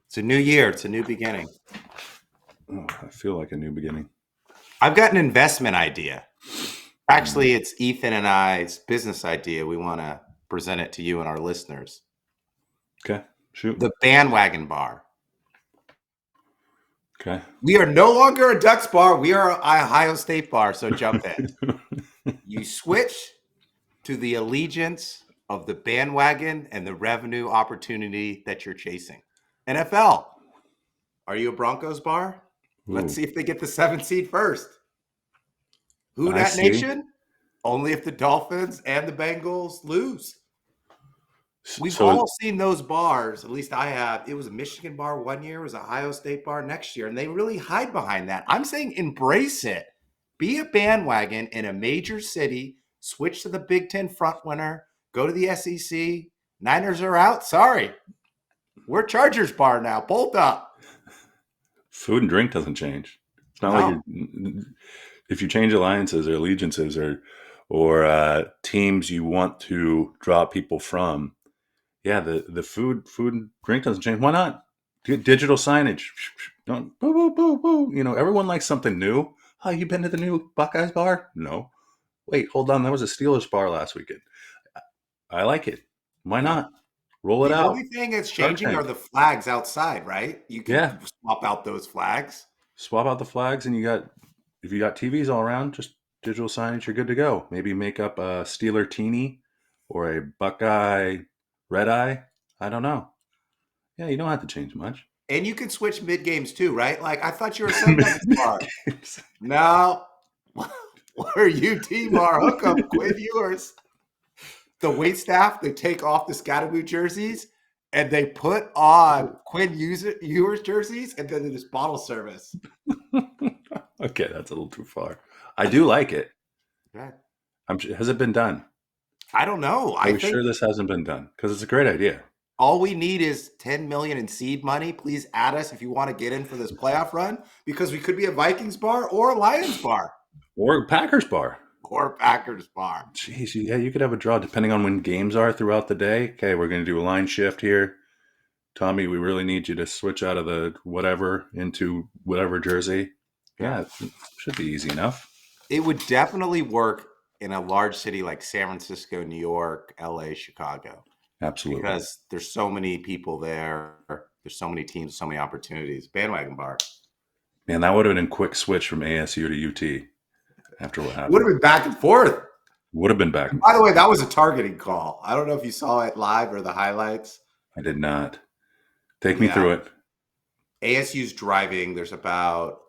It's a new year. It's a new beginning. Oh, I feel like a new beginning. I've got an investment idea. Actually, it's Ethan and I's business idea. We want to present it to you and our listeners. Okay, shoot. The Bandwagon Bar. Okay. We are no longer a Ducks bar. We are an Ohio State bar, so jump in. You switch to the allegiance of the bandwagon and the revenue opportunity that you're chasing. NFL. Are you a Broncos bar? Let's see if they get the 7th seed first. Who Dat Nation? Only if the Dolphins and the Bengals lose. We've all seen those bars. At least I have. It was a Michigan bar one year. It was an Ohio State bar next year. And they really hide behind that. I'm saying embrace it. Be a bandwagon in a major city. Switch to the Big Ten front winner. Go to the SEC. Niners are out. Sorry. We're Chargers bar now. Bolt up. Food and drink doesn't change. It's not like if you change alliances or allegiances or teams you want to draw people from, yeah, the food and drink doesn't change. Why not? Digital signage. Don't boo boo boo boo. You know, everyone likes something new. Oh, you been to the new Buckeyes bar? No. Wait, hold on. That was a Steelers bar last weekend. I like it. Why not? Roll it out. The only thing that's changing are the flags outside, right? You can swap out those flags. Swap out the flags, and if you got TVs all around, just digital signage, you're good to go. Maybe make up a Steeler teeny or a Buckeye red eye. I don't know. Yeah, you don't have to change much. And you can switch mid games too, right? Like I thought you were Sundance bar. No, we're UT bar. Hook up, Quinn Ewers. The wait staff, they take off the Scatterboo jerseys and they put on Quinn Ewers jerseys, and then there's bottle service. Okay, that's a little too far. I do like it. Yeah. Has it been done? I don't know. I'm sure this hasn't been done because it's a great idea. All we need is $10 million in seed money. Please add us if you want to get in for this playoff run, because we could be a Vikings bar or a Lions bar. Or a Packers bar. Jeez, yeah, you could have a draw depending on when games are throughout the day. Okay, we're going to do a line shift here. Tommy, we really need you to switch out of the whatever into whatever jersey. Yeah, it should be easy enough. It would definitely work in a large city like San Francisco, New York, LA, Chicago. Absolutely. Because there's so many people there. There's so many teams, so many opportunities. Bandwagon bar. Man, that would have been a quick switch from ASU to UT after what happened. Would have been back and forth. Would have been back and forth. By the way, that was a targeting call. I don't know if you saw it live or the highlights. I did not. Take me through it. ASU's driving. There's about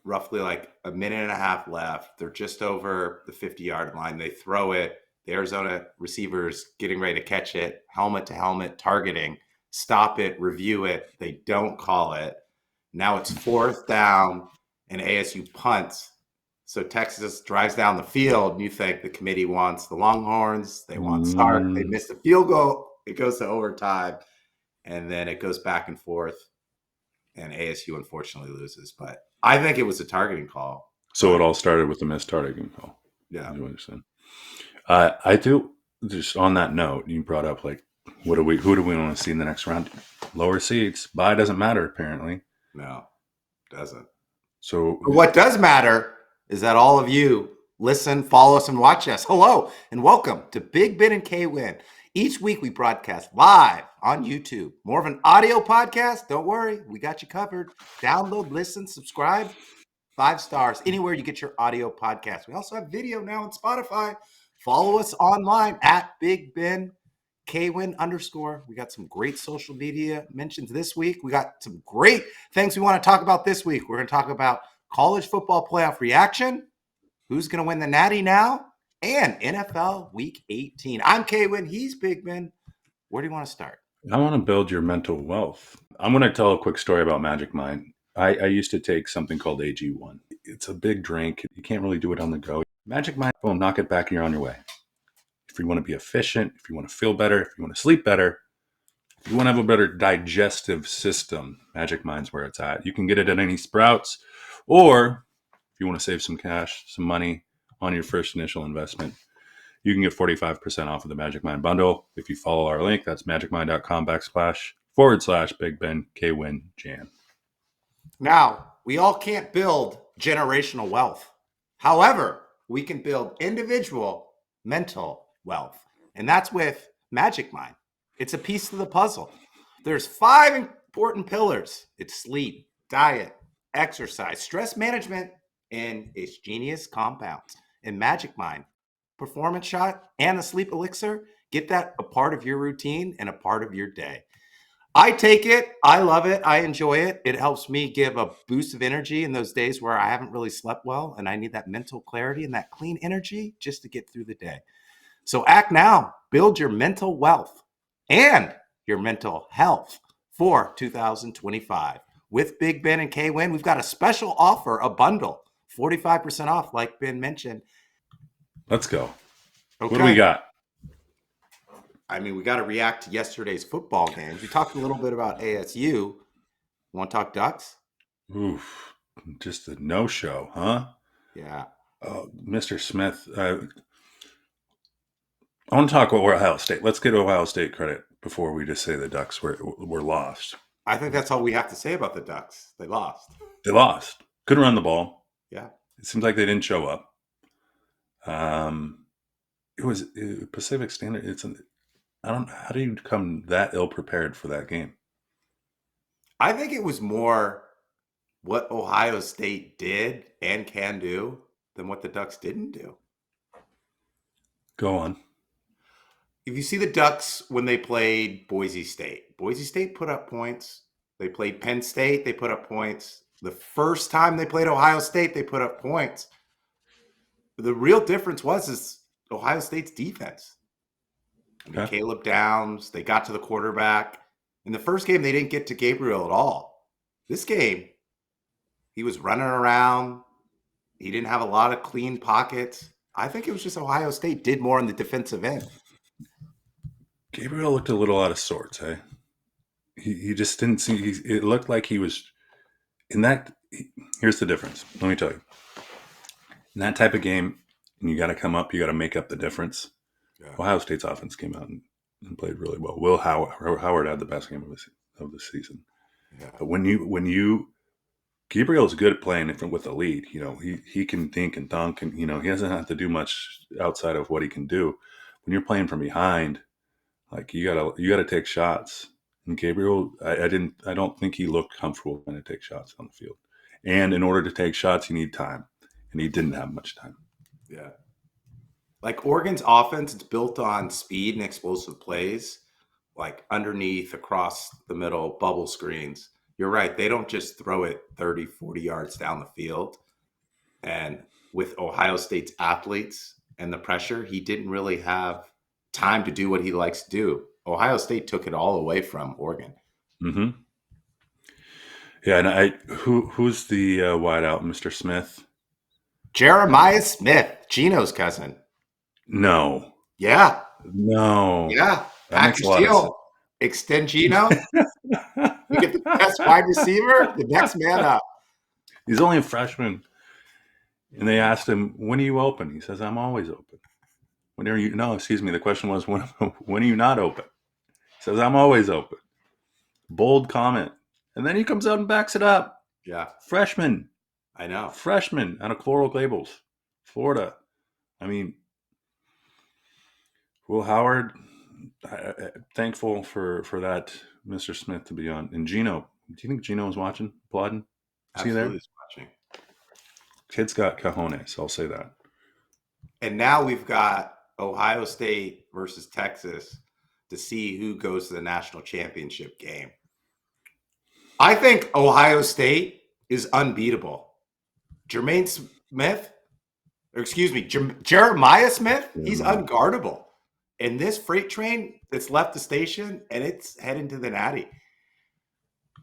roughly like a minute and a half left. They're just over the 50-yard line. They throw it. The Arizona receivers getting ready to catch it. Helmet to helmet targeting. Stop it. Review it. They don't call it. Now it's 4th down and ASU punts. So Texas drives down the field, and you think the committee wants the Longhorns. They want Sark. They missed the field goal. It goes to overtime, and then it goes back and forth, and ASU unfortunately loses. But I think it was a targeting call. So it all started with the missed targeting call. Yeah. I do, just on that note, you brought up, like, who do we want to see in the next round? Lower seeds. Bye doesn't matter, apparently. No, doesn't. So what does matter is that all of you listen, follow us, and watch us. Hello, and welcome to Big Ben and K-Win. Each week we broadcast live on YouTube. More of an audio podcast? Don't worry, we got you covered. Download, listen, subscribe. 5 stars anywhere you get your audio podcast. We also have video now on Spotify. Follow us online at Big Ben Kwin _. We got some great social media mentions this week. We got some great things we want to talk about this week. We're going to talk about college football playoff reaction, who's going to win the Natty now, and NFL Week 18. I'm Kwin. He's Big Ben. Where do you want to start? I want to build your mental wealth. I'm going to tell a quick story about Magic Mind. I used to take something called AG1. It's a big drink. You can't really do it on the go. Magic Mind, boom, knock it back and you're on your way. If you want to be efficient, if you want to feel better, if you want to sleep better, if you want to have a better digestive system, Magic Mind's where it's at. You can get it at any Sprouts, or if you want to save some cash, some money on your first initial investment, you can get 45% off of the Magic Mind bundle. If you follow our link, that's magicmind.com/45 /Big Ben K-Win Jan. Now, we all can't build generational wealth. However, we can build individual mental wealth. And that's with Magic Mind. It's a piece of the puzzle. There's 5 important pillars. It's sleep, diet, exercise, stress management, and its genius compounds. And Magic Mind, performance shot, and a sleep elixir, get that a part of your routine and a part of your day. I take it. I love it. I enjoy it. It helps me give a boost of energy in those days where I haven't really slept well and I need that mental clarity and that clean energy just to get through the day. So act now. Build your mental wealth and your mental health for 2025. With Big Ben and K-Win, we've got a special offer, a bundle, 45% off, like Ben mentioned. Let's go. Okay. What do we got? I mean, we got to react to yesterday's football games. We talked a little bit about ASU. Want to talk Ducks? Oof, just a no-show, huh? Yeah. Mr. Smith, I want to talk about Ohio State. Let's get Ohio State credit before we just say the Ducks were lost. I think that's all we have to say about the Ducks. They lost. They lost. Couldn't run the ball. Yeah. It seems like they didn't show up. It was Pacific Standard. How do you come that ill prepared for that game? I think it was more what Ohio State did and can do than what the Ducks didn't do. Go on. If you see the Ducks when they played Boise State put up points. They played Penn State, they put up points. The first time they played Ohio State, they put up points. The real difference is Ohio State's defense. I mean, Caleb Downs, they got to the quarterback. In the first game, they didn't get to Gabriel at all. This game, he was running around. He didn't have a lot of clean pockets. I think it was just Ohio State did more on the defensive end. Gabriel looked a little out of sorts, hey? He just didn't see. It looked like he was in that. Here's the difference. Let me tell you. In that type of game, and you got to come up, you got to make up the difference. Yeah. Ohio State's offense came out and played really well. Will Howard had the best game of the season. Yeah. But Gabriel's good at playing with the lead. You know, he can dink and dunk, and he doesn't have to do much outside of what he can do. When you're playing from behind, like you gotta take shots. And Gabriel, I don't think he looked comfortable trying to take shots on the field. And in order to take shots, you need time, and he didn't have much time. Yeah. Like Oregon's offense, it's built on speed and explosive plays, like underneath, across the middle, bubble screens. You're right. They don't just throw it 30, 40 yards down the field. And with Ohio State's athletes and the pressure, he didn't really have time to do what he likes to do. Ohio State took it all away from Oregon. Mm-hmm. Yeah, and who's the wideout, Mr. Smith? Jeremiah Smith, Gino's cousin. No. Yeah. No. Yeah. That makes a lot of sense. Extend Gino. You get the best wide receiver, the next man up. He's only a freshman. And they asked him, when are you open? He says, I'm always open. The question was, when are you not open? He says, I'm always open. Bold comment. And then he comes out and backs it up. Yeah. Freshman. I know. Freshman out of Coral Gables, Florida. I mean, Will Howard, thankful for that, Mr. Smith, to be on. And Gino, do you think Gino was watching, applauding? Is he there? Absolutely watching. Kid's got cojones, I'll say that. And now we've got Ohio State versus Texas to see who goes to the national championship game. I think Ohio State is unbeatable. Jeremiah Smith, he's unguardable. And this freight train that's left the station and it's heading to the Natty.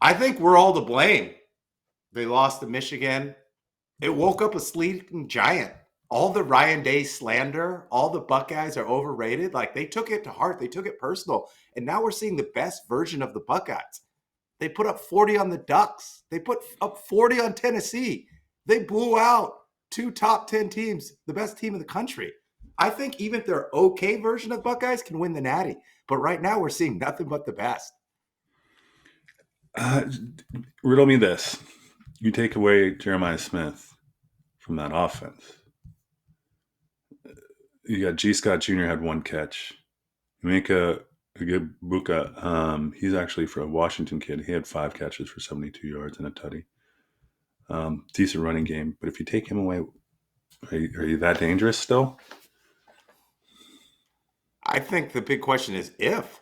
I think we're all to blame. They lost to Michigan. It woke up a sleeping giant. All the Ryan Day slander, all the Buckeyes are overrated. Like, they took it to heart. They took it personal. And now we're seeing the best version of the Buckeyes. They put up 40 on the Ducks. They put up 40 on Tennessee. They blew out 2 top 10 teams, the best team in the country. I think even their okay version of Buckeyes can win the Natty. But right now we're seeing nothing but the best. Riddle me this. You take away Jeremiah Smith from that offense. You got G. Scott Jr. had 1 catch. You make a good Buka. He's actually for a Washington kid. He had 5 catches for 72 yards and a tutty. Decent running game. But if you take him away, are you that dangerous still? I think the big question is if,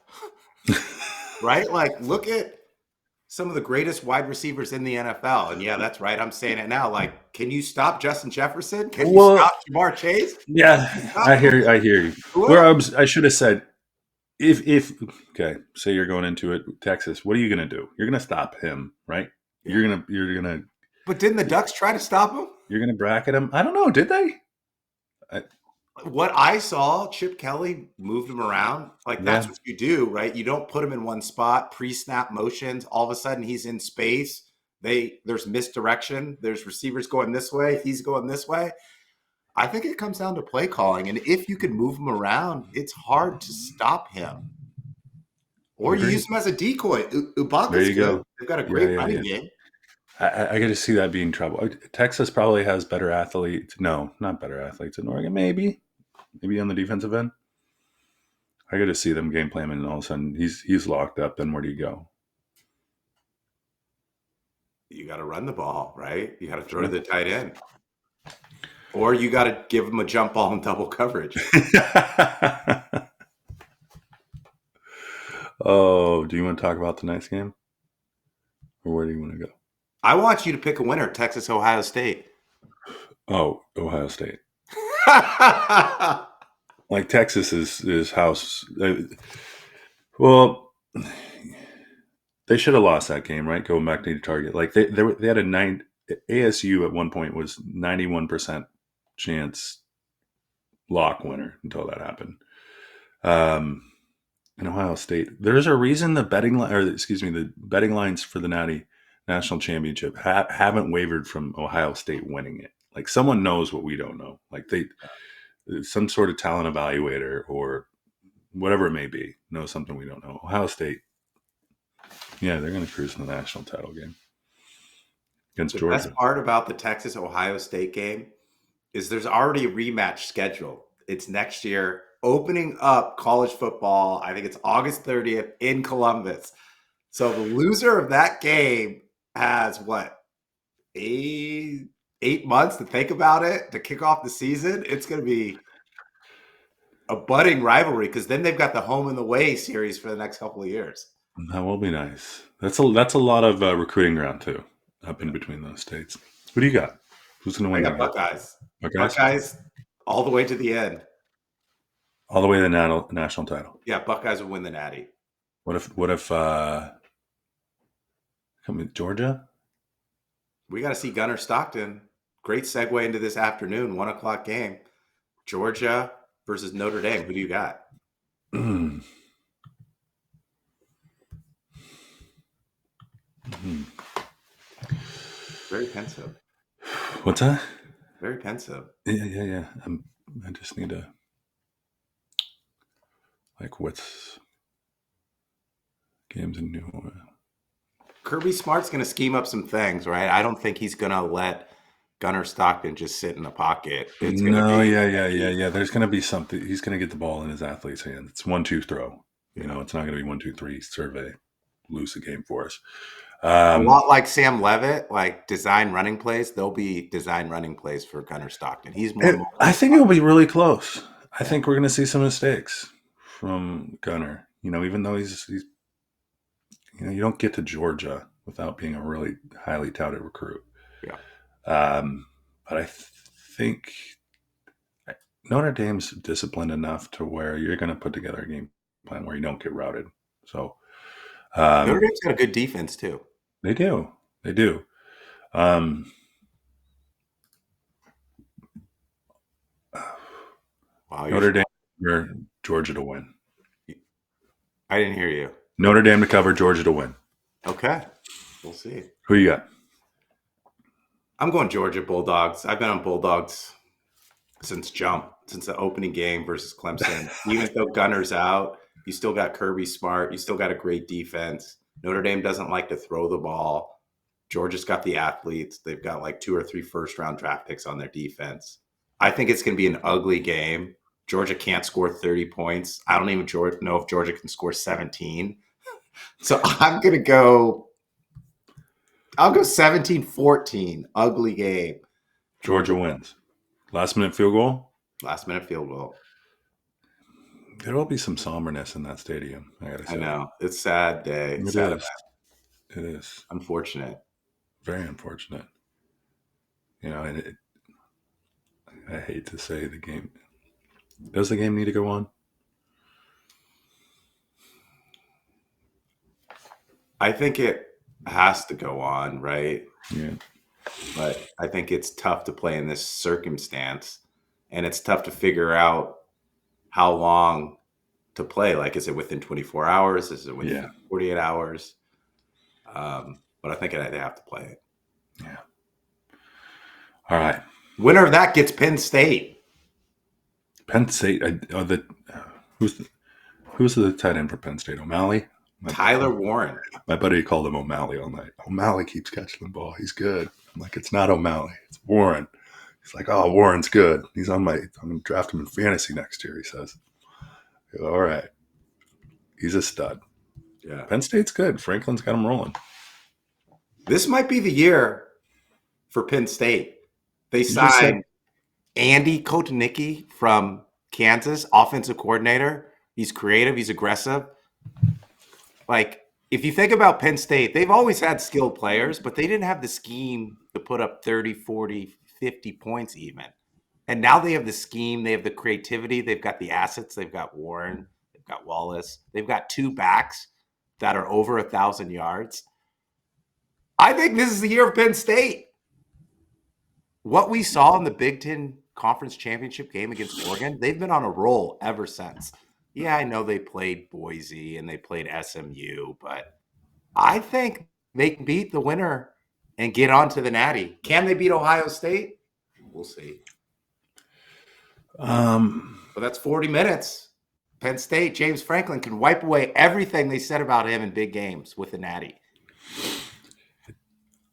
right? Like, look at some of the greatest wide receivers in the NFL. And yeah, that's right. I'm saying it now. Like, can you stop Justin Jefferson? Can you Well, stop Jamar Chase? yeah, Stop I hear you. who Where else? I should have said, if okay, say you're going into it, Texas, what are you going to do? You're going to stop him, right? Yeah. You're gonna But didn't the Ducks try to stop him? you're gonna bracket him. I don't know. Did they? What I saw, Chip Kelly moved him around. Like, that's Yeah. what you do, right? You don't put him in one spot, pre-snap motions. All of a sudden, he's in space. There's misdirection. There's receivers going this way. He's going this way. I think it comes down to play calling. And if you can move him around, it's hard to stop him. Or you use him as a decoy. There Ibaka's you good. go. They've got a great Yeah, running game. I got to see that being trouble. Texas probably has better athletes. No, not better athletes in Oregon. Maybe on the defensive end. I got to see them game plan, and all of a sudden he's locked up. Then where do you go? You got to run the ball, right? You got to throw to the tight end. Or you got to give him a jump ball in double coverage. Oh, do you want to talk about tonight's game? Or where do you want to go? I want you to pick a winner, Texas, Ohio State. Oh, Ohio State. Like Texas is house. Well, they should have lost that game, right? Going back to the target. Like they had a ASU at one point was 91% chance lock winner until that happened. In Ohio State, there's a reason the betting lines for the national championship haven't wavered from Ohio State winning it. Like someone knows what we don't know. Like some sort of talent evaluator or whatever it may be knows something we don't know. Ohio State, yeah, they're going to cruise in the national title game against Georgia. The best part about the Texas Ohio State game is there's already a rematch scheduled. It's next year, opening up college football. I think it's August 30th in Columbus. So the loser of that game has what, 8 months to think about it to kick off the season. It's going to be a budding rivalry because then they've got the home and the away series for the next couple of years. That will be nice. That's a lot of recruiting ground too, up in between those states. Who do you got? Who's going to win? I got Buckeyes. Buckeyes all the way to the end. All the way to the national title. Yeah, Buckeyes will win the Natty. What if come with Georgia? We got to see Gunnar Stockton. Great segue into this afternoon, 1:00 game. Georgia versus Notre Dame. Who do you got? Very pensive. What's that? Very pensive. Yeah. I just need to what's games in New Orleans. Kirby Smart's going to scheme up some things, right? I don't think he's going to let Gunnar Stockton just sit in the pocket. Yeah. There's going to be something. He's going to get the ball in his athlete's hand. It's 1-2 throw. You know, it's not going to be 1-2-3 survey. Lose the game for us. A lot like Sam Levitt, like design running plays. There'll be design running plays for Gunnar Stockton. He's more. I think it'll be really close. I think we're going to see some mistakes from Gunnar. You know, even though he's you don't get to Georgia without being a really highly touted recruit. Yeah. But I think Notre Dame's disciplined enough to where you're going to put together a game plan where you don't get routed. So Notre Dame's got a good defense too. They do. Wow, Notre Dame or Georgia to win. I didn't hear you. Notre Dame to cover, Georgia to win. Okay. We'll see. Who you got? I'm going Georgia Bulldogs. I've been on Bulldogs since the opening game versus Clemson. Even though Gunner's out, you still got Kirby Smart. You still got a great defense. Notre Dame doesn't like to throw the ball. Georgia's got the athletes. They've got like 2 or 3 first-round draft picks on their defense. I think it's going to be an ugly game. Georgia can't score 30 points. I don't even know if Georgia can score 17. So I'll go 17-14. Ugly game. Georgia wins. Last minute field goal? Last minute field goal. There will be some somberness in that stadium, I gotta say. I know. It's a sad day. It sad is. It is. Unfortunate. Very unfortunate. And I hate to say the game. Does the game need to go on? I think it has to go on, right? Yeah. But I think it's tough to play in this circumstance, and it's tough to figure out how long to play. Like, is it within 24 hours? Is it within 48 hours? But I think they have to play it. Yeah. All right. Winner of that gets Penn State. Penn State. Who's the tight end for Penn State? O'Malley? Tyler Warren. My buddy called him O'Malley all night. O'Malley keeps catching the ball. He's good. I'm like, it's not O'Malley. It's Warren. He's like, oh, Warren's good. I'm going to draft him in fantasy next year, he says. Go, all right. He's a stud. Yeah. Penn State's good. Franklin's got him rolling. This might be the year for Penn State. They signed Andy Kotelnicki from Kansas, offensive coordinator. He's creative. He's aggressive. Like, if you think about Penn State, they've always had skilled players, but they didn't have the scheme to put up 30, 40, 50 points even. And now they have the scheme. They have the creativity. They've got the assets. They've got Warren. They've got Wallace. They've got 2 backs that are over 1,000 yards. I think this is the year of Penn State. What we saw in the Big Ten Conference Championship game against Oregon, they've been on a roll ever since. Yeah, I know they played Boise and they played SMU, but I think they can beat the winner and get on to the Natty. Can they beat Ohio State? We'll see. But that's 40 minutes. Penn State, James Franklin can wipe away everything they said about him in big games with the Natty.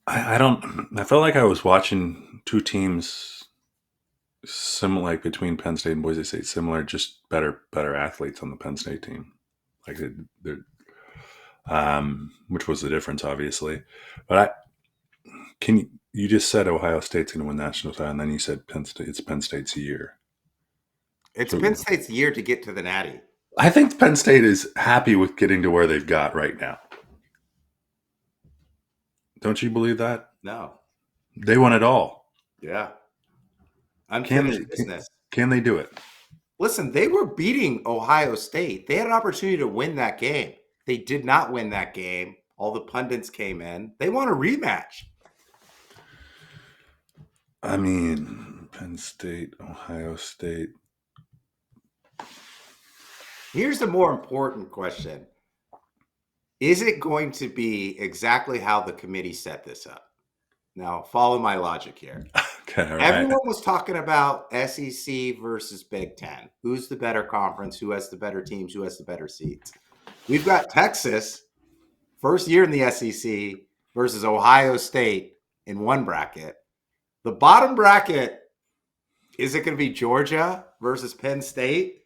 I felt like I was watching 2 teams similar, like between Penn State and Boise State, similar, just better athletes on the Penn State team. Like they're which was the difference, obviously. But you just said Ohio State's going to win national title, and then you said Penn State. It's Penn State's year. It's Penn State's year to get to the Natty. I think Penn State is happy with getting to where they've got right now. Don't you believe that? No. They won it all. Yeah. Unfinished business. Can they do it? Listen, they were beating Ohio State. They had an opportunity to win that game. They did not win that game. All the pundits came in. They want a rematch. I mean, Penn State, Ohio State. Here's the more important question. Is it going to be exactly how the committee set this up? Now, follow my logic here. Okay, all right. Everyone was talking about SEC versus Big Ten. Who's the better conference? Who has the better teams? Who has the better seats? We've got Texas, first year in the SEC, versus Ohio State in one bracket. The bottom bracket, is it going to be Georgia versus Penn State?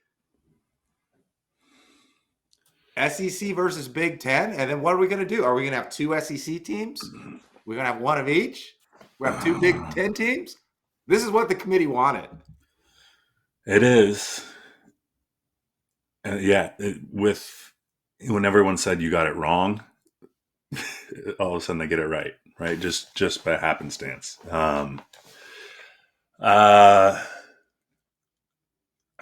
SEC versus Big Ten? And then what are we going to do? Are we going to have 2 SEC teams? We're going to have one of each? We have 2 Big Ten teams? This is what the committee wanted. It is. When everyone said you got it wrong, all of a sudden they get it right? Just by happenstance. I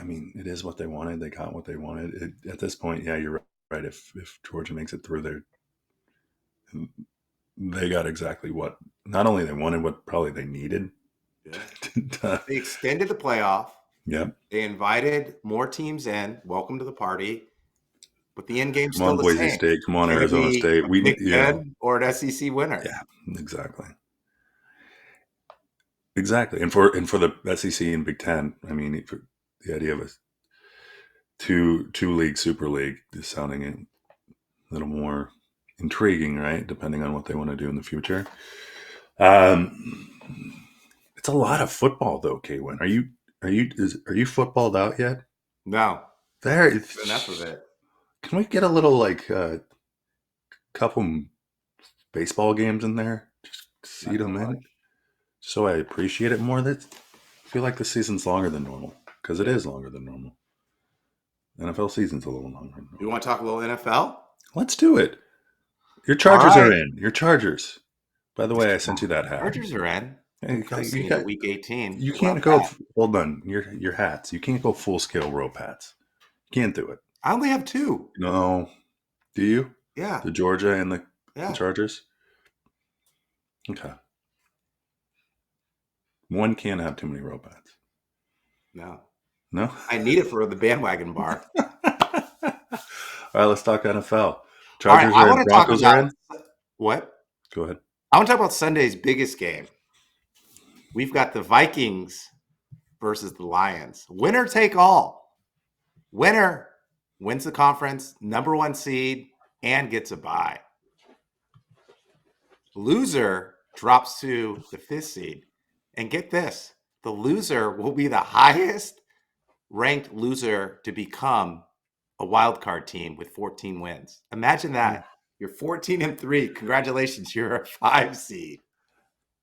mean, it is what they wanted. They got what they wanted. At this point, yeah, you're right. If Georgia makes it through, they got exactly what not only they wanted, what probably they needed. Yeah. They extended the playoff. Yep. They invited more teams in. Welcome to the party. But the end game's still the same. Come on, Boise State. Come on, Arizona State. We need or an SEC winner. Yeah, exactly. Exactly. And for the SEC and Big Ten, I mean, the idea of a two league super league is sounding a little more intriguing, right? Depending on what they want to do in the future. Um, it's a lot of football, though. Kaywin, are you footballed out yet? No, There, enough of it. can we get a little like couple baseball games in there? Just Not seed gonna them lie. in, so I appreciate it more. That I feel like the season's longer than normal because it is longer than normal. NFL season's a little longer than You normal. want to talk a little NFL? Let's do it. Your All Chargers are right. in. Your Chargers. By the way, I sent you that hat. Chargers are in. Hey, We're coasting into week 18. you Love can't go. that. Hold on, your hats. You can't go full scale rope hats. You can't do it. I only have two. No, do you? Yeah. The Georgia and the Yeah. Chargers. Okay, one can't have too many rope hats. No. No. I need it for the bandwagon bar. All right, let's talk NFL. All right. Chargers I are in. want to talk Broncos are about in. what? Go ahead. I want to talk about Sunday's biggest game. We've got the Vikings versus the Lions. Winner take all. Winner wins the conference, number 1 seed, and gets a bye. Loser drops to the 5th seed. And get this, the loser will be the highest ranked loser to become a wild card team with 14 wins. Imagine that. You're 14-3. Congratulations, you're a 5 seed.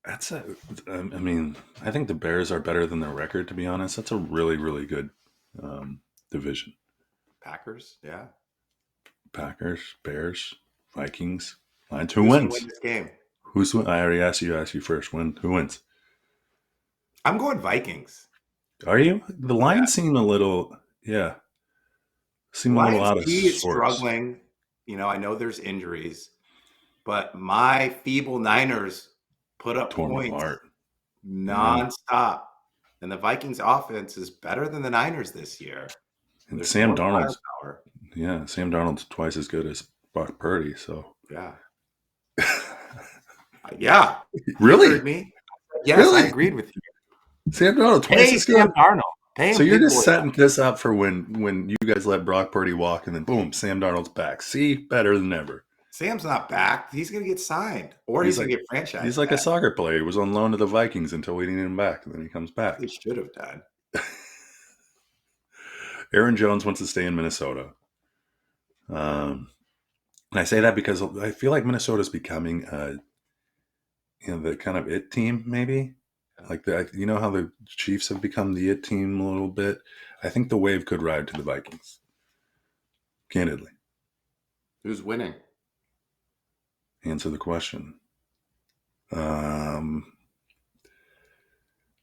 That's a. I mean, I think the Bears are better than their record. To be honest, that's a really, really good division. Packers, yeah. Packers, Bears, Vikings, Lions. Who Who's going to wins? win this game? I already asked you. Asked you first. Who wins? I'm going Vikings. Are you? The Lions seem a little. Yeah. Seem a little Lions out of D is sorts. struggling. I know there's injuries, but my feeble Niners put up Torn points apart. nonstop. And the Vikings offense is better than the Niners this year. And There's Sam more Darnold's. firepower. Yeah, Sam Darnold's twice as good as Brock Purdy. So. Yeah. Yeah. Really? You heard me? Yes, Really? I agreed with you. Sam Darnold twice Pay as Sam good. Darnold. Pay him So you're big just boy setting money. this up for when you guys let Brock Purdy walk and then boom, Sam Darnold's back. See, better than ever. Sam's not back. He's going to get signed, or he's going to get franchised. He's like back. a soccer player. He was on loan to the Vikings until we needed him back, and then he comes back. He should have done. Aaron Jones wants to stay in Minnesota. And I say that because I feel like Minnesota's becoming, the kind of it team, maybe. Like how the Chiefs have become the it team a little bit. I think the wave could ride to the Vikings. Candidly, Who's winning? answer the question.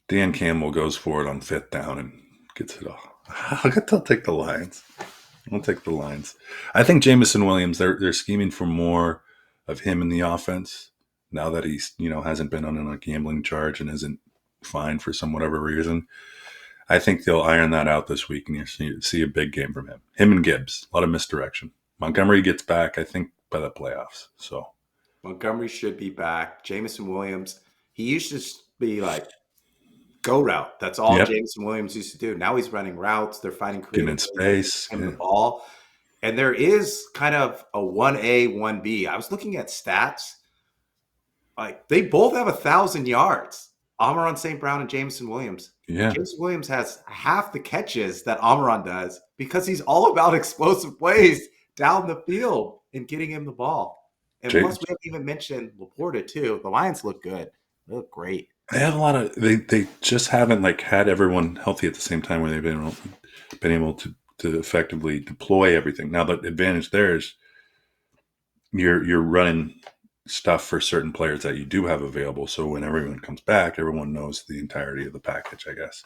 Dan Campbell goes for it on 5th down and gets it off. I'll take the Lions. I'll take the Lions. I think Jamison Williams, they're scheming for more of him in the offense now that he's, hasn't been on a gambling charge and isn't fined for some whatever reason. I think they'll iron that out this week and you'll see a big game from him. Him and Gibbs, a lot of misdirection. Montgomery gets back, I think, by the playoffs. So Montgomery should be back. Jamison Williams, he used to be like go route. That's all Jamison Williams used to do. Now he's running routes. They're finding creative getting in space. The ball. And there is kind of a 1A, 1B. I was looking at stats. Like they both have 1,000 yards. Amon St. Brown and Jamison Williams. Yeah. Jamison Williams has half the catches that Amon does because he's all about explosive plays down the field and getting him the ball. And plus, we haven't even mentioned Laporta too. The Lions look good. They look great. They have a lot of. They just haven't had everyone healthy at the same time where they've been able to effectively deploy everything. Now the advantage there is you're running stuff for certain players that you do have available. So when everyone comes back, everyone knows the entirety of the package. I guess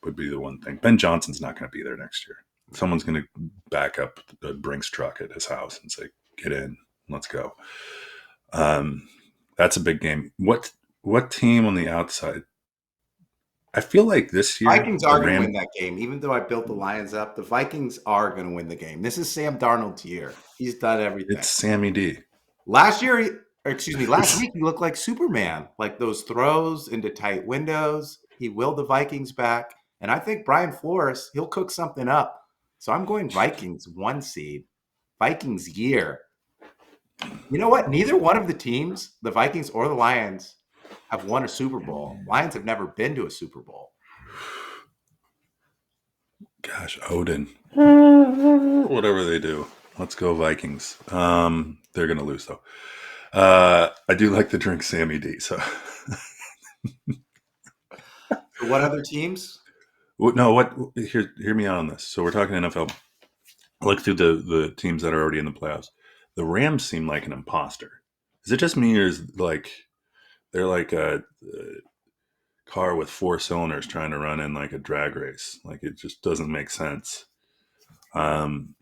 would be the one thing. Ben Johnson's not going to be there next year. Someone's going to back up the Brinks truck at his house and say, "Get in, let's go." That's a big game. What team on the outside? I feel like this year Vikings are going to win that game. Even though I built the Lions up, the Vikings are going to win the game. This is Sam Darnold's year. He's done everything. It's Sammy D. Last week, he looked like Superman. Like those throws into tight windows. He willed the Vikings back. And I think Brian Flores, he'll cook something up. So I'm going Vikings 1 seed. Vikings year. You know what? Neither one of the teams, the Vikings or the Lions, have won a Super Bowl. Lions have never been to a Super Bowl. Gosh, Odin. Whatever they do. Let's go Vikings. They're going to lose, though. I do like to drink Sammy D, so... So what other teams? No, what? Hear me out on this. So we're talking NFL. I look through the teams that are already in the playoffs. The Rams seem like an imposter. Is it just me, or is like they're like a car with 4 cylinders trying to run in like a drag race? Like it just doesn't make sense. Um,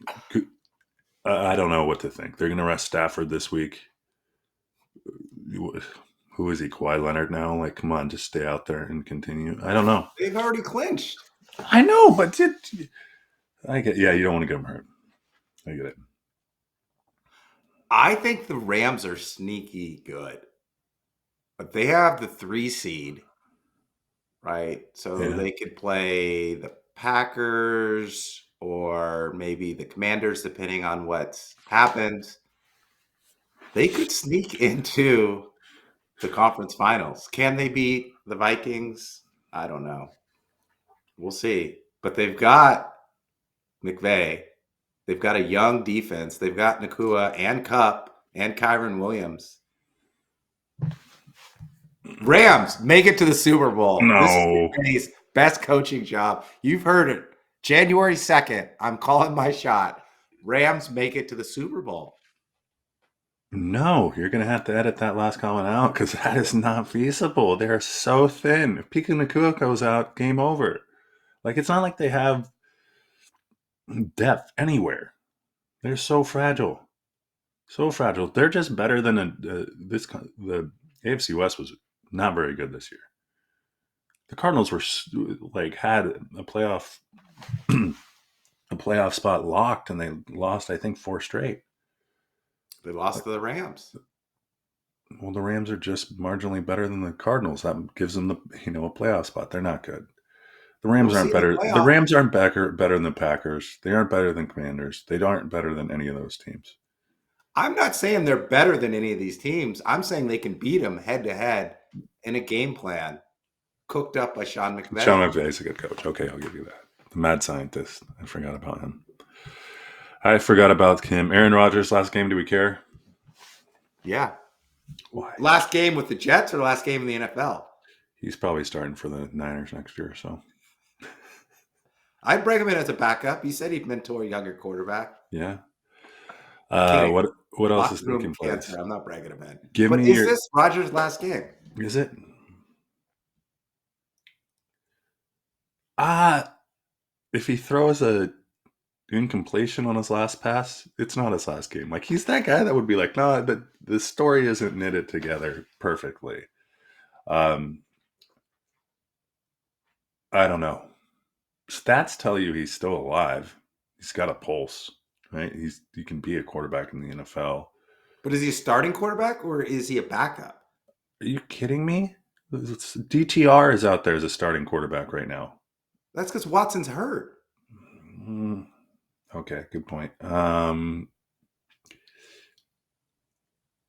I don't know what to think. They're going to rest Stafford this week. Who is he? Kawhi Leonard now? Like, come on, just stay out there and continue. I don't know. They've already clinched. I know, but I get. Yeah, you don't want to get them hurt. I get it. I think the Rams are sneaky good, but they have the 3 seed, right? So Yeah. they could play the Packers or maybe the Commanders, depending on what happens. They could sneak into the conference finals. Can they beat the Vikings? I don't know. We'll see. But they've got McVay. They've got a young defense. They've got Nakua and Cup and Kyron Williams. Rams make it to the Super Bowl. No. This is McVay's best coaching job. You've heard it. January 2nd, I'm calling my shot. Rams make it to the Super Bowl. No, you're going to have to edit that last comment out because that is not feasible. They're so thin. If Pika Nakua goes out, game over. Like, it's not like they have depth anywhere. They're so fragile. So fragile. They're just better than the AFC West was not very good this year. The Cardinals were like had a playoff a playoff spot locked, and they lost, I think, 4 straight. They lost to the Rams. Well, the Rams are just marginally better than the Cardinals. That gives them a playoff spot. They're not good. The Rams We'll aren't see in the better. The playoff. Rams aren't better than the Packers. They aren't better than Commanders. They aren't better than any of those teams. I'm not saying they're better than any of these teams. I'm saying they can beat them head to head in a game plan cooked up by Sean McVay. Sean McVay is a good coach. Okay, I'll give you that. The mad scientist. I forgot about him. I forgot about him. Aaron Rodgers, last game. Do we care? Yeah. Why? Last game with the Jets or last game in the NFL? He's probably starting for the Niners next year. So I'd bring him in as a backup. He said he'd mentor a younger quarterback. yeah. Can't- What else is Locker room taking place? cancer. I'm not bragging him in. Give But me is your. this Rodgers' last game? Is it? If he throws a incompletion on his last pass, it's not his last game. Like, he's that guy that would be like, no, the story isn't knitted together perfectly. I don't know. Stats tell you he's still alive. He's got a pulse, right? He can be a quarterback in the NFL. But is he a starting quarterback or is he a backup? Are you kidding me? DTR is out there as a starting quarterback right now. That's because Watson's hurt. Okay, good point.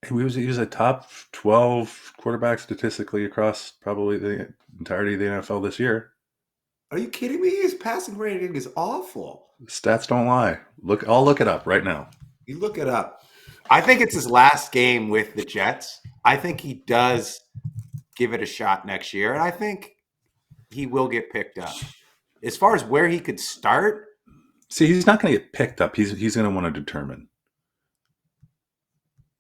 He was a top 12 quarterback statistically across probably the entirety of the NFL this year. Are you kidding me? His passing rating is awful. Stats don't lie. I'll look it up right now. You look it up. I think it's his last game with the Jets. I think he does give it a shot next year, and I think he will get picked up. As far as where he could start, see, he's not going to get picked up. He's going to want to determine.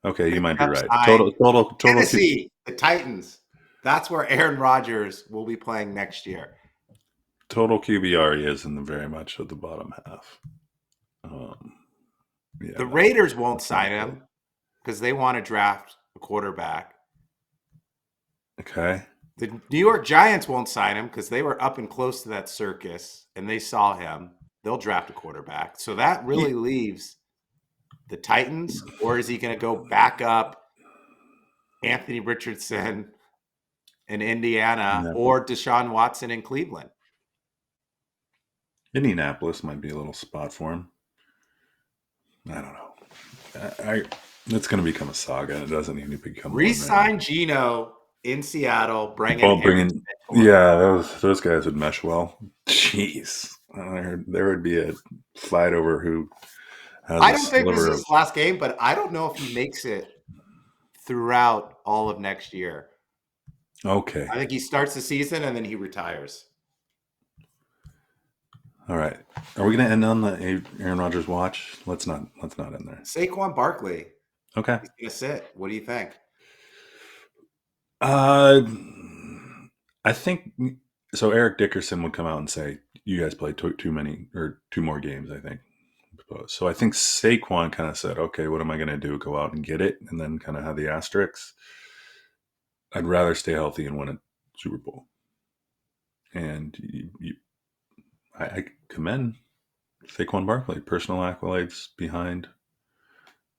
Okay, you might be right. Total. Tennessee, the Titans. That's where Aaron Rodgers will be playing next year. Total QBR is in the very much of the bottom half. The Raiders won't sign him because they want to draft a quarterback. Okay. The New York Giants won't sign him because they were up and close to that circus and they saw him. They'll draft a quarterback. So that really leaves the Titans, or is he going to go back up Anthony Richardson in Indiana or Deshaun Watson in Cleveland? Indianapolis might be a little spot for him. I don't know. It's going to become a saga, and it doesn't need to become one right now. Resign Geno in Seattle, bring in Oh, Aaron bringing Torres. those guys would mesh well. Jeez, I heard there would be a fight over who has I a don't think this sliver is of. his last game, but I don't know if he makes it throughout all of next year. Okay, I think he starts the season and then he retires. all right. Are we going to end on the Aaron Rodgers watch? Let's not end there. Saquon Barkley, Okay. he's going to sit. What do you think? Uh, I think so. Eric Dickerson would come out and say, "You guys played too many or two more games." I think. So I think Saquon kind of said, "Okay, what am I going to do? Go out and get it, and then kind of have the asterisks." I'd rather stay healthy and win a Super Bowl. And I commend Saquon Barkley, personal accolades behind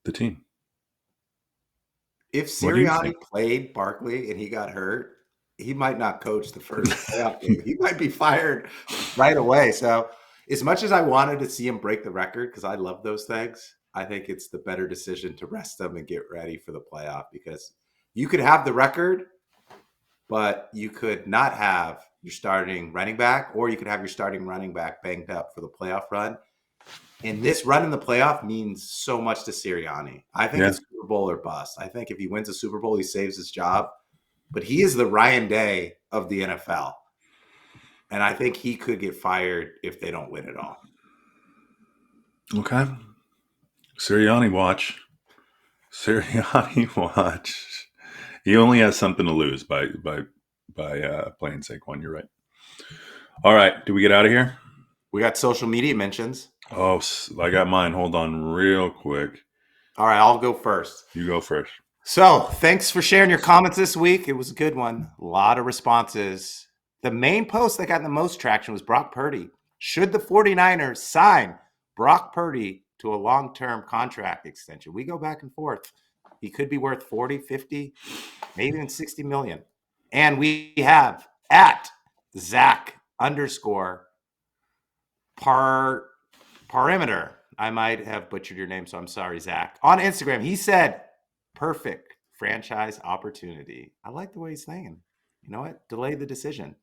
the team. If What do you Sirianni think? played Barkley and he got hurt, he might not coach the first playoff game. He might be fired right away. So, as much as I wanted to see him break the record, because I love those things, I think it's the better decision to rest them and get ready for the playoff because you could have the record, but you could not have your starting running back, or you could have your starting running back banged up for the playoff run. And this run in the playoff means so much to Sirianni. I think Yeah, it's Super Bowl or bust. I think if he wins a Super Bowl, he saves his job. But he is the Ryan Day of the NFL. And I think he could get fired if they don't win it all. okay. Sirianni watch. Sirianni watch. He only has something to lose by playing Saquon. You're right. All right. Do we get out of here? We got social media mentions. Oh, I got mine. Hold on, real quick. All right, I'll go first. You go first. So, thanks for sharing your comments this week. It was a good one. A lot of responses. The main post that got the most traction was Brock Purdy. Should the 49ers sign Brock Purdy to a long-term contract extension? We go back and forth. He could be worth 40, 50, maybe even 60 million. And we have at Zach _ Perimeter. I might have butchered your name, so I'm sorry, Zach. On Instagram, he said, perfect franchise opportunity. I like the way he's thinking. You know what? Delay the decision.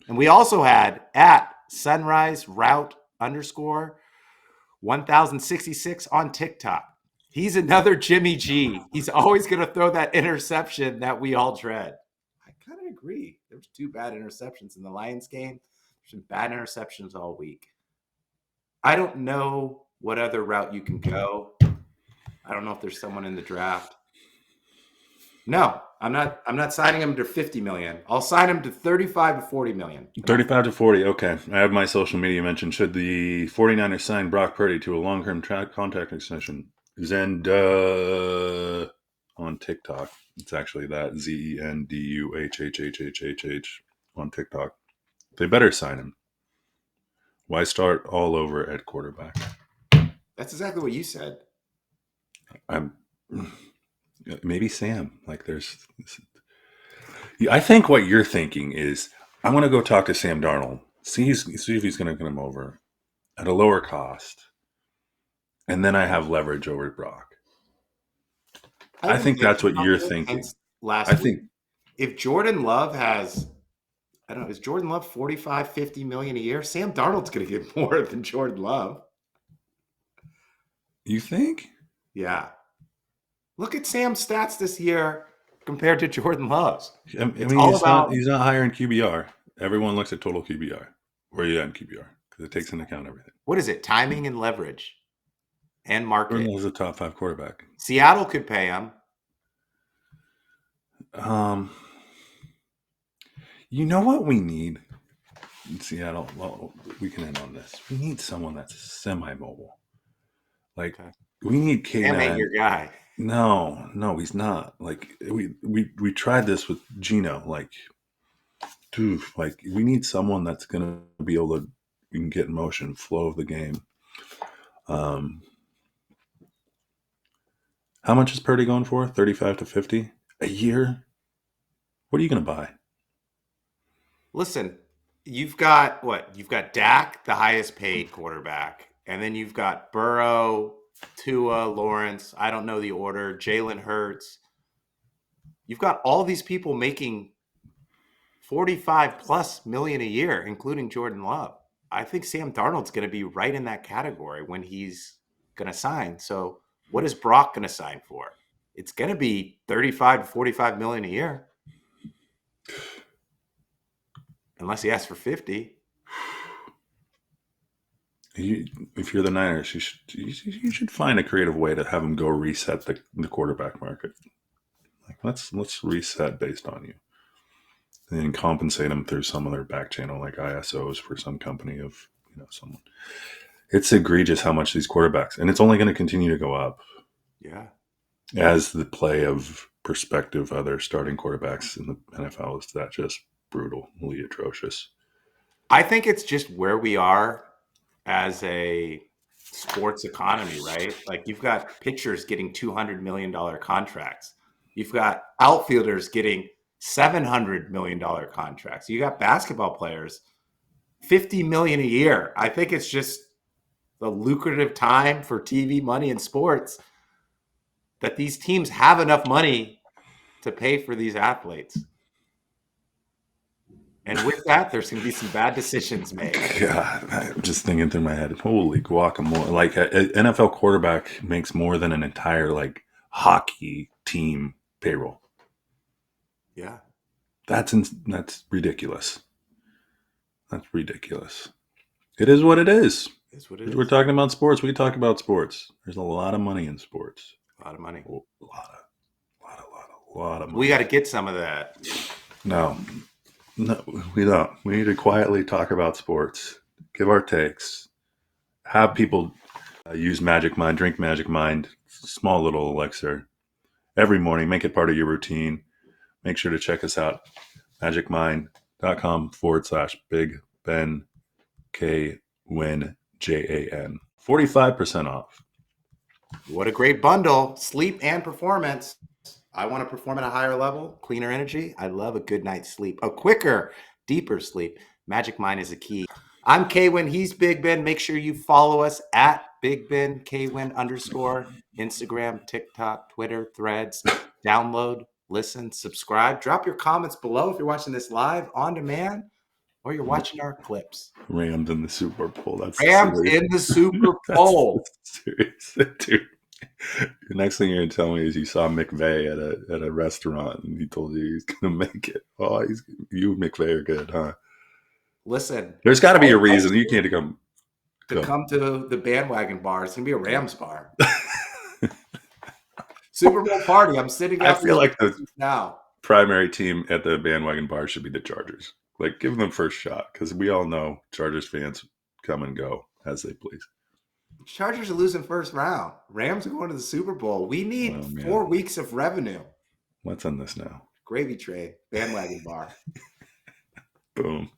And we also had at Sunrise Route _ 1066 on TikTok. He's another Jimmy G. He's always going to throw that interception that we all dread. I kind of agree. There was 2 bad interceptions in the Lions game. There's some bad interceptions all week. I don't know what other route you can go. I don't know if there's someone in the draft. No, I'm not signing him to 50 million. I'll sign him to 35 to 40 million. 35 to 40. Okay. I have my social media mention. Should the 49ers sign Brock Purdy to a long-term contract extension? Zenda on TikTok. It's actually that ZenduHHHHH on TikTok. They better sign him. Why start all over at quarterback? That's exactly what you said. I'm maybe Sam. Like I think what you're thinking is I want to go talk to Sam Darnold. See if he's going to get him over at a lower cost, and then I have leverage over Brock. I think that's what you're thinking. Last I week, think if Jordan Love has, I don't know, is Jordan Love 45, 50 million a year? Sam Darnold's going to get more than Jordan Love. You think? Yeah. Look at Sam's stats this year compared to Jordan Love's. I mean, he's not higher in QBR. Everyone looks at total QBR. Where are you at in QBR? Because it takes into account everything. What is it? Timing and leverage and market. Jordan Love's a top 5 quarterback. Seattle could pay him. You know what we need in Seattle? Well, we can end on this. We need someone that's semi-mobile. Like we need K9. Sam ain't your guy. No, he's not. Like we tried this with Gino. Like, dude, like we need someone that's gonna be able to we can get in motion, flow of the game. How much is Purdy going for? 35 to 50 a year? What are you gonna buy? Listen, you've got what? You've got Dak, the highest paid quarterback, and then you've got Burrow, Tua, Lawrence. I don't know the order. Jalen Hurts. You've got all these people making 45 plus million a year, including Jordan Love. I think Sam Darnold's going to be right in that category when he's going to sign. So what is Brock going to sign for? It's going to be 35 to 45 million a year. Unless he asks for 50. If you're the Niners, you should find a creative way to have him go reset the quarterback market. Like let's reset based on you, and then compensate them through some other back channel like ISOs for some company of someone. It's egregious how much these quarterbacks, and it's only going to continue to go up. Yeah, as the play of prospective other starting quarterbacks in the NFL is that just brutally atrocious. I think it's just where we are as a sports economy, right? Like you've got pitchers getting $200 million contracts. You've got outfielders getting $700 million contracts. You got basketball players, $50 million a year. I think it's just the lucrative time for TV money in sports that these teams have enough money to pay for these athletes. And with that, there's going to be some bad decisions made. God, I'm just thinking through my head, holy guacamole. Like an NFL quarterback makes more than an entire like hockey team payroll. Yeah. That's ridiculous. That's ridiculous. It is what it is. It's what it is. We're talking about sports. We talk about sports. There's a lot of money in sports. A lot of money. A lot of money. We got to get some of that. No, we don't. We need to quietly talk about sports, give our takes, have people use Magic Mind, drink Magic Mind, small little elixir every morning. Make it part of your routine. Make sure to check us out, magicmind.com/Big Ben K Win JAN. 45% off. What a great bundle. Sleep and performance. I want to perform at a higher level, cleaner energy. I love a good night's sleep, a quicker, deeper sleep. Magic Mind is a key. I'm Kwin. He's Big Ben. Make sure you follow us at Big Ben Kwin _ Instagram, TikTok, Twitter, Threads. Download, listen, subscribe. Drop your comments below if you're watching this live on demand or you're watching our clips. Rams in the Super Bowl. That's Rams in the Super Bowl. Serious, dude. The next thing you're gonna tell me is you saw McVay at a restaurant and he told you he's gonna make it. Oh, you McVay are good, huh? Listen, there's got to be a reason you can't come to the Bandwagon Bar. It's gonna be a Rams bar. Super Bowl party. I'm sitting. I feel like the now primary team at the Bandwagon Bar should be the Chargers. Like, give them first shot because we all know Chargers fans come and go as they please. Chargers are losing first round. Rams are going to the Super Bowl. We need 4 weeks of revenue. Let's end this now. Gravy train, Bandwagon Bar. Boom.